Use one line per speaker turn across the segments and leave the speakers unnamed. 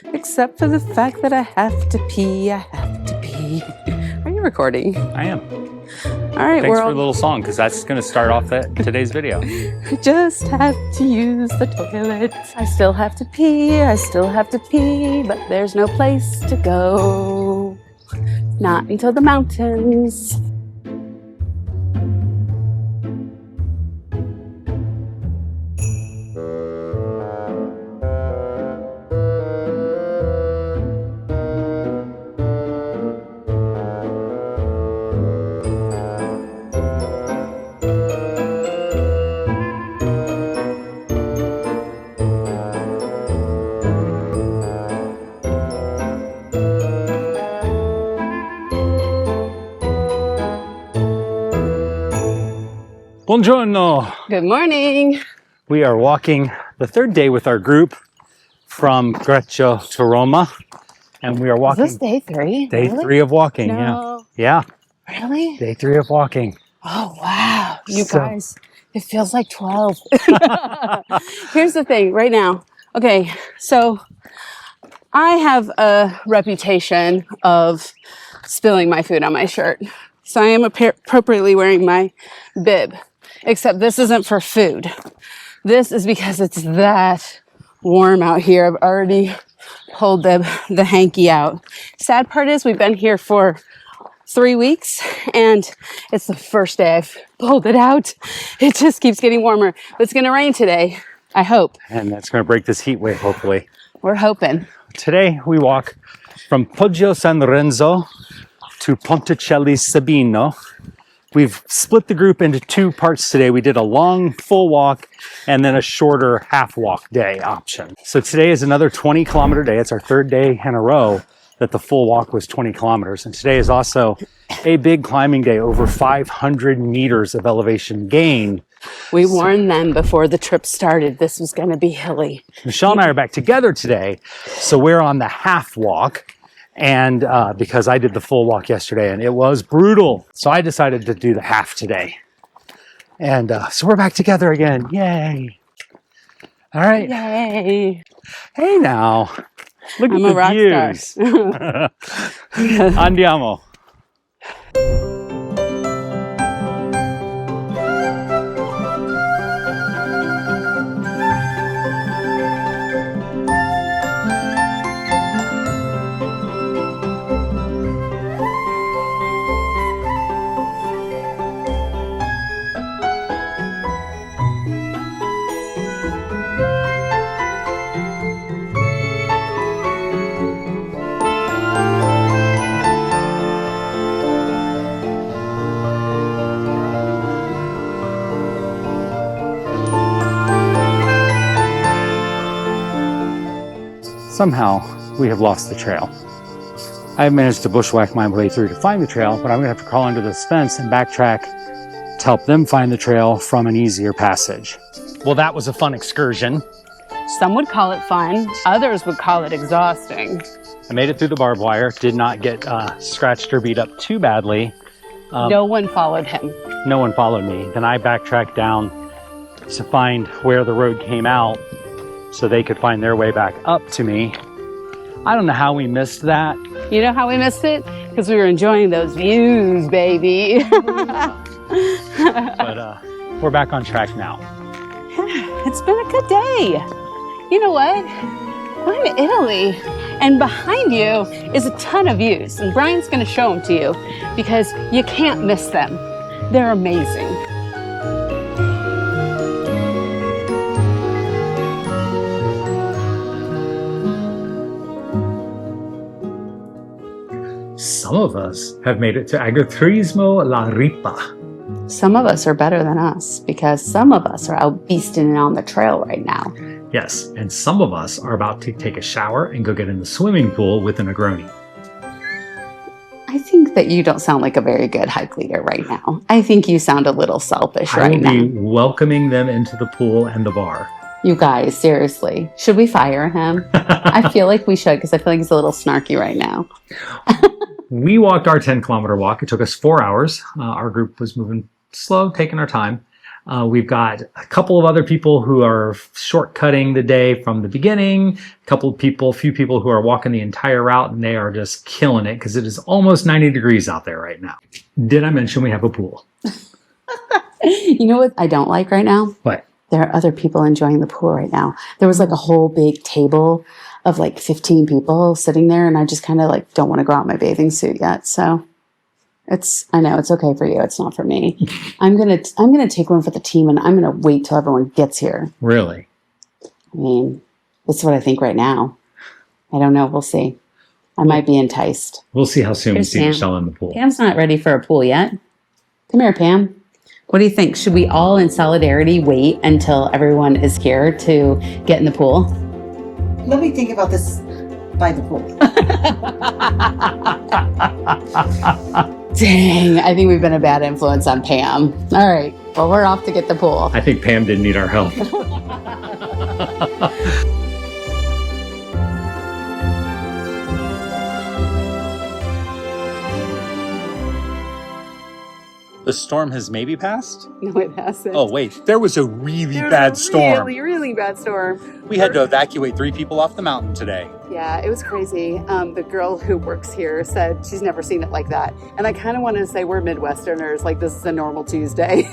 Except for the fact that I have to pee. I have to pee. Are you recording?
I am.
All right,
Thanks for the little song, because that's going to start off today's video.
Just have to use the toilet. I still have to pee. I still have to pee, but there's no place to go. Not until the mountains.
Buongiorno.
Good morning.
We are walking the third day with our group from Poggio to Roma, and we are walking.
Is this day 3?
Day
really?
3 of walking.
No.
Yeah.
Really?
Day 3 of walking.
Oh wow, you guys! It feels like 12. Here's the thing, right now. Okay, so I have a reputation of spilling my food on my shirt, so I am appropriately wearing my bib. Except this isn't for food. This is because it's that warm out here. I've already pulled the hanky out. Sad part is we've been here for 3 weeks and it's the first day I've pulled it out. It just keeps getting warmer. But it's going to rain today, I hope.
And that's going to break this heat wave, hopefully.
We're hoping.
Today we walk from Poggio San Lorenzo to Ponticelli Sabino. We've split the group into 2 parts today. We did a long full walk and then a shorter half walk day option. So today is another 20-kilometer day. It's our 3rd day in a row that the full walk was 20 kilometers. And today is also a big climbing day, over 500 meters of elevation gain.
We warned them before the trip started this was going to be hilly.
Michelle and I are back together today. So we're on the half walk. And because I did the full walk yesterday and it was brutal. So I decided to do the half today. And so we're back together again. Yay. All right.
Yay.
Hey now. Look
I'm
at
a rock
the views. Andiamo. Somehow, we have lost the trail. I've managed to bushwhack my way through to find the trail, but I'm gonna have to crawl under this fence and backtrack to help them find the trail from an easier passage. Well, that was a fun excursion.
Some would call it fun. Others would call it exhausting.
I made it through the barbed wire, did not get scratched or beat up too badly.
No one followed him.
No one followed me. Then I backtracked down to find where the road came out so they could find their way back up to me. I don't know how we missed that.
You know how we missed it? Because we were enjoying those views, baby.
But we're back on track now.
It's been a good day. You know what? I'm in Italy, and behind you is a ton of views, and Brian's going to show them to you because you can't miss them. They're amazing.
Some of us have made it to agriturismo La Ripa.
Some of us are better than us because some of us are out beasting on the trail right now.
Yes, and some of us are about to take a shower and go get in the swimming pool with a Negroni.
I think that you don't sound like a very good hike leader right now. I think you sound a little selfish right now.
I will be welcoming them into the pool and the bar.
You guys, seriously, should we fire him? I feel like we should because I feel like he's a little snarky right now.
We walked our 10-kilometer walk. It took us 4 hours. Our group was moving slow, taking our time. We've got a couple of other people who are shortcutting the day from the beginning. A few people who are walking the entire route, and they are just killing it because it is almost 90 degrees out there right now. Did I mention we have a pool?
You know what I don't like right now?
What?
There are other people enjoying the pool right now. There was like a whole big table of like 15 people sitting there, and I just kind of like don't want to go out in my bathing suit yet. So I know it's okay for you. It's not for me. I'm gonna take one for the team, and I'm gonna wait till everyone gets here.
Really?
I mean, that's what I think right now. I don't know. We'll see. I might be enticed.
We'll see how soon we
Here's
see
Pam.
Michelle in the pool.
Pam's not ready for a pool yet. Come here, Pam. What do you think? Should we all in solidarity wait until everyone is here to get in the pool?
Let me think about this by the pool.
Dang, I think we've been a bad influence on Pam. All right, well, we're off to get the pool.
I think Pam didn't need our help. The storm has maybe passed?
No, it hasn't.
Oh, wait. There was a really bad storm.
Really bad storm.
We had to evacuate 3 people off the mountain today.
Yeah, it was crazy. The girl who works here said she's never seen it like that. And I kind of wanted to say we're Midwesterners, like this is a normal Tuesday.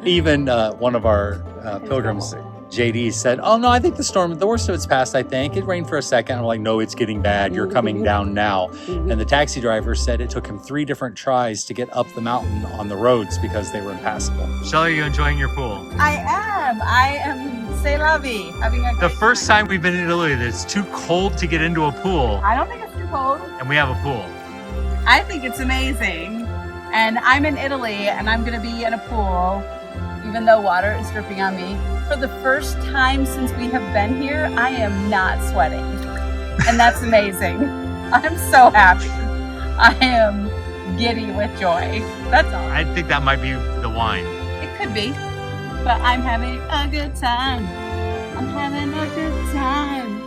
Even one of our pilgrims, JD, said, oh, no, I think the worst of it's past, I think. It rained for a second. I'm like, no, it's getting bad. You're coming down now. And the taxi driver said it took him 3 different tries to get up the mountain on the roads because they were impassable. Michelle, are you enjoying your pool?
I am c'est la vie. Having a
The first time we've been in Italy, it's too cold to get into a pool,
I don't think it's too cold.
and we have a pool.
I think it's amazing. And I'm in Italy, and I'm going to be in a pool, even though water is dripping on me. For the first time since we have been here, I am not sweating. And that's amazing. I'm so happy. I am giddy with joy. That's all.
I think that might be the wine.
It could be. But I'm having a good time. I'm having a good time.